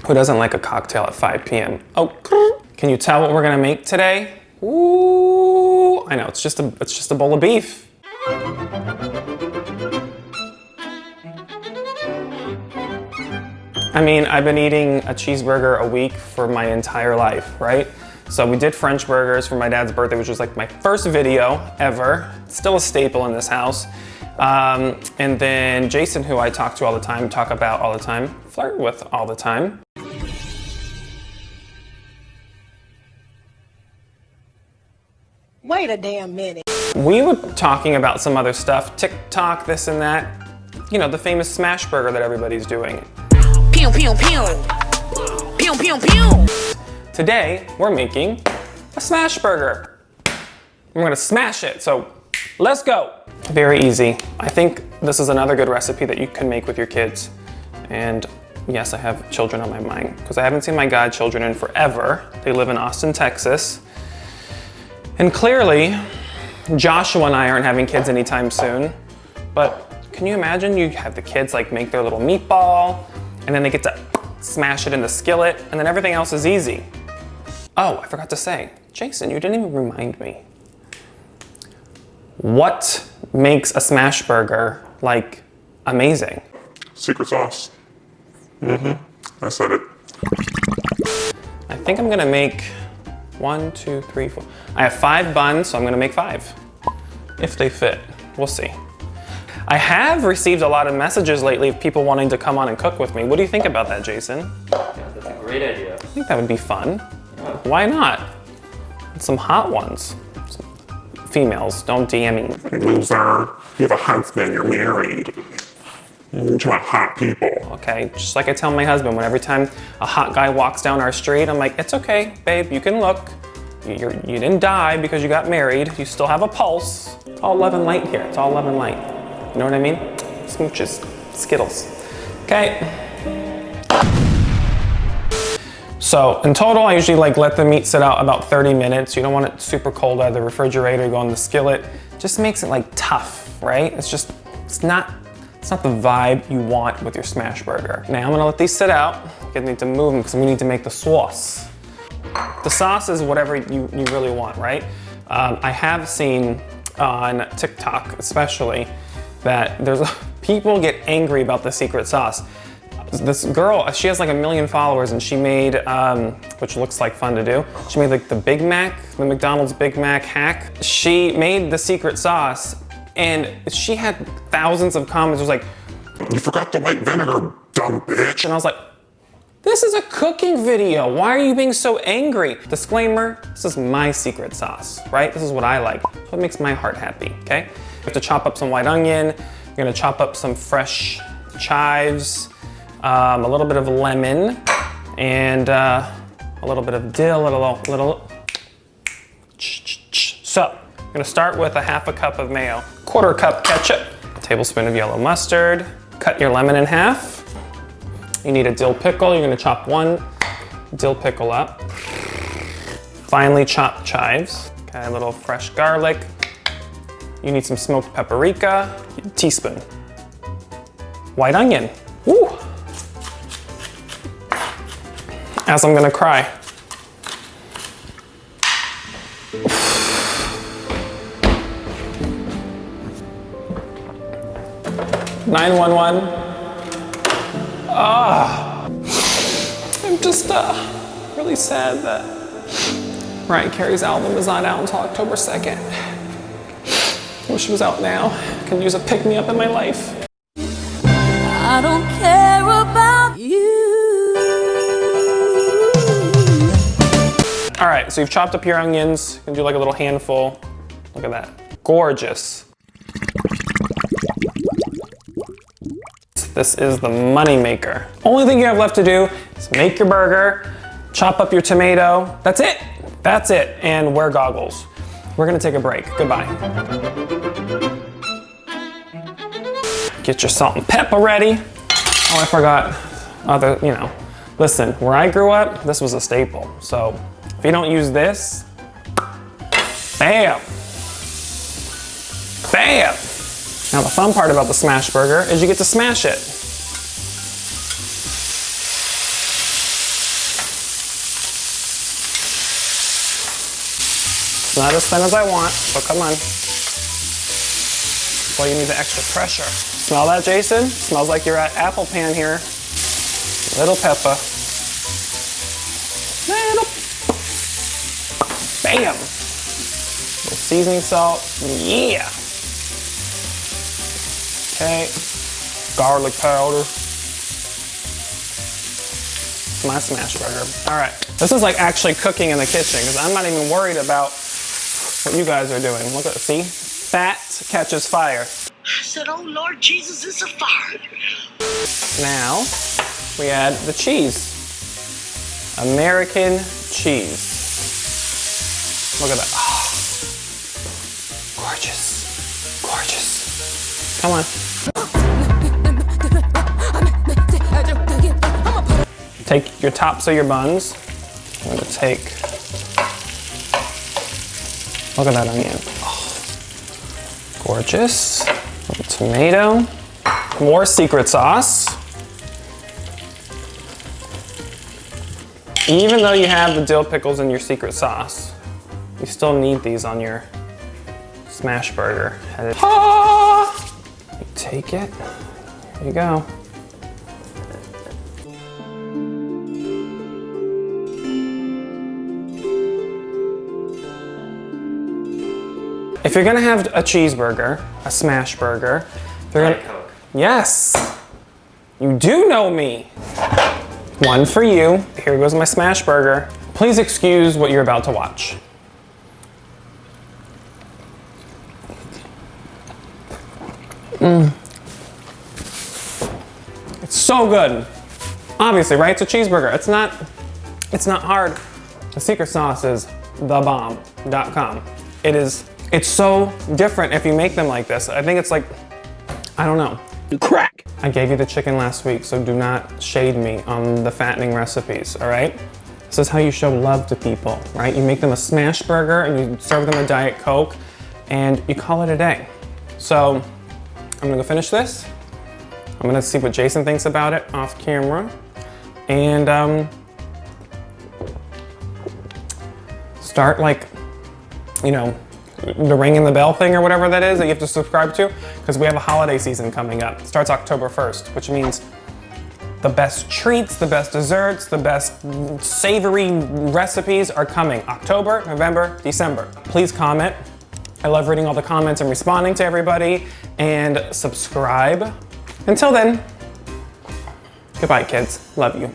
Who doesn't like a cocktail at 5 p.m.? Oh, can you tell what we're gonna make today? Ooh, I know, it's just a bowl of beef. I mean, I've been eating a cheeseburger a week for my entire life, right? So we did French burgers for my dad's birthday, which was like my first video ever. Still a staple in this house. And then Jason, who I talk to all the time, talk about all the time, flirt with all the time. Wait a damn minute. We were talking about some other stuff, TikTok, this and that. You know, the famous smash burger that everybody's doing. Pew, pew, pew. Pew, pew, pew. Today, we're making a smash burger. We're gonna smash it, so let's go. Very easy. I think this is another good recipe that you can make with your kids. And yes, I have children on my mind because I haven't seen my godchildren in forever. They live in Austin, Texas. And clearly, Joshua and I aren't having kids anytime soon. But can you imagine you have the kids like make their little meatball and then they get to smash it in the skillet and then everything else is easy. Oh, I forgot to say, Jason, you didn't even remind me. What makes a smash burger like amazing? Secret sauce. I said it. I think I'm gonna make 1, 2, 3, 4. I have 5 buns, so I'm gonna make 5. If they fit, we'll see. I have received a lot of messages lately of people wanting to come on and cook with me. What do you think about that, Jason? Yeah, that's a great idea. I think that would be fun. Why not? Some hot ones. Females, don't DM me. Loser. You have a husband, you're married. You're trying hot people. Okay, just like I tell my husband, when every time a hot guy walks down our street, I'm like, it's okay, babe, you can look. You didn't die because you got married. You still have a pulse. It's all love and light here. It's all love and light. You know what I mean? Smooches, Skittles. Okay. So in total, I usually like let the meat sit out about 30 minutes. You don't want it super cold out of the refrigerator, go in the skillet. Just makes it like tough, right? It's not the vibe you want with your smash burger. Now I'm gonna let these sit out. I need to move them because we need to make the sauce. The sauce is whatever you really want, right? I have seen on TikTok especially that people get angry about the secret sauce. This girl, she has like 1 million followers and she made, which looks like fun to do, she made like the Big Mac, the McDonald's Big Mac hack. She made the secret sauce and she had thousands of comments. It was like, You forgot the white vinegar, dumb bitch. and I was like, this is a cooking video. Why are you being so angry? Disclaimer, this is my secret sauce, right? This is what I like. It's what makes my heart happy, okay? You have to chop up some white onion. You're gonna chop up some fresh chives, a little bit of lemon, and a little bit of dill, So, I'm gonna start with a 1/2 cup of mayo, 1/4 cup ketchup, a tablespoon of yellow mustard. Cut your lemon in half. You need a dill pickle. You're gonna chop 1 dill pickle up. Finely chopped chives. Okay, a little fresh garlic. You need some smoked paprika, a teaspoon. White onion. Woo! As I'm gonna cry. 911. I'm just really sad that Mariah Carey's album is not out until October 2nd. Wish it was out now. Can use a pick-me-up in my life. I don't care about you. All right, so you've chopped up your onions. You can do like a little handful. Look at that. Gorgeous. This is the money maker. Only thing you have left to do is make your burger, chop up your tomato. That's it. That's it. And wear goggles. We're gonna take a break. Goodbye. Get your salt and pepper ready. Oh, I forgot listen, where I grew up, this was a staple. So if you don't use this, bam. Bam. Now the fun part about the smash burger is you get to smash it. not as thin as I want, so come on. That's why you need the extra pressure. Smell that, Jason? Smells like you're at Apple Pan here. Little pepper. Little. Bam. Little seasoning salt. Yeah. Okay. Garlic powder. My smash burger. All right. This is like actually cooking in the kitchen because I'm not even worried about what you guys are doing. Look at, see? Fat catches fire. I said, oh Lord Jesus, it's a fire. Now, we add the cheese. American cheese. Look at that. Oh. Gorgeous. Gorgeous. Come on. Take your tops of your buns. I'm gonna take, look at that onion. Oh. Gorgeous. A little tomato. More secret sauce. Even though you have the dill pickles in your secret sauce, you still need these on your smash burger. Ah! You take it, there you go. If you're gonna have a cheeseburger, a smash burger, you're gonna, Coke. Yes, you do know me. One for you. Here goes my smash burger. Please excuse what you're about to watch. It's so good. Obviously, right? It's a cheeseburger. It's not hard. The secret sauce is thebomb.com. It's so different if you make them like this. I think it's like, I don't know. Crack. I gave you the chicken last week, so do not shade me on the fattening recipes, all right? This is how you show love to people, right? You make them a smash burger and you serve them a Diet Coke and you call it a day. So I'm gonna go finish this. I'm gonna see what Jason thinks about it off camera. And start like, you know, the ringing the bell thing or whatever that is that you have to subscribe to, because we have a holiday season coming up. It starts October 1st, which means the best treats, the best desserts, the best savory recipes are coming. October, November, December. Please comment. I love reading all the comments and responding to everybody, and subscribe. Until then, goodbye kids, love you.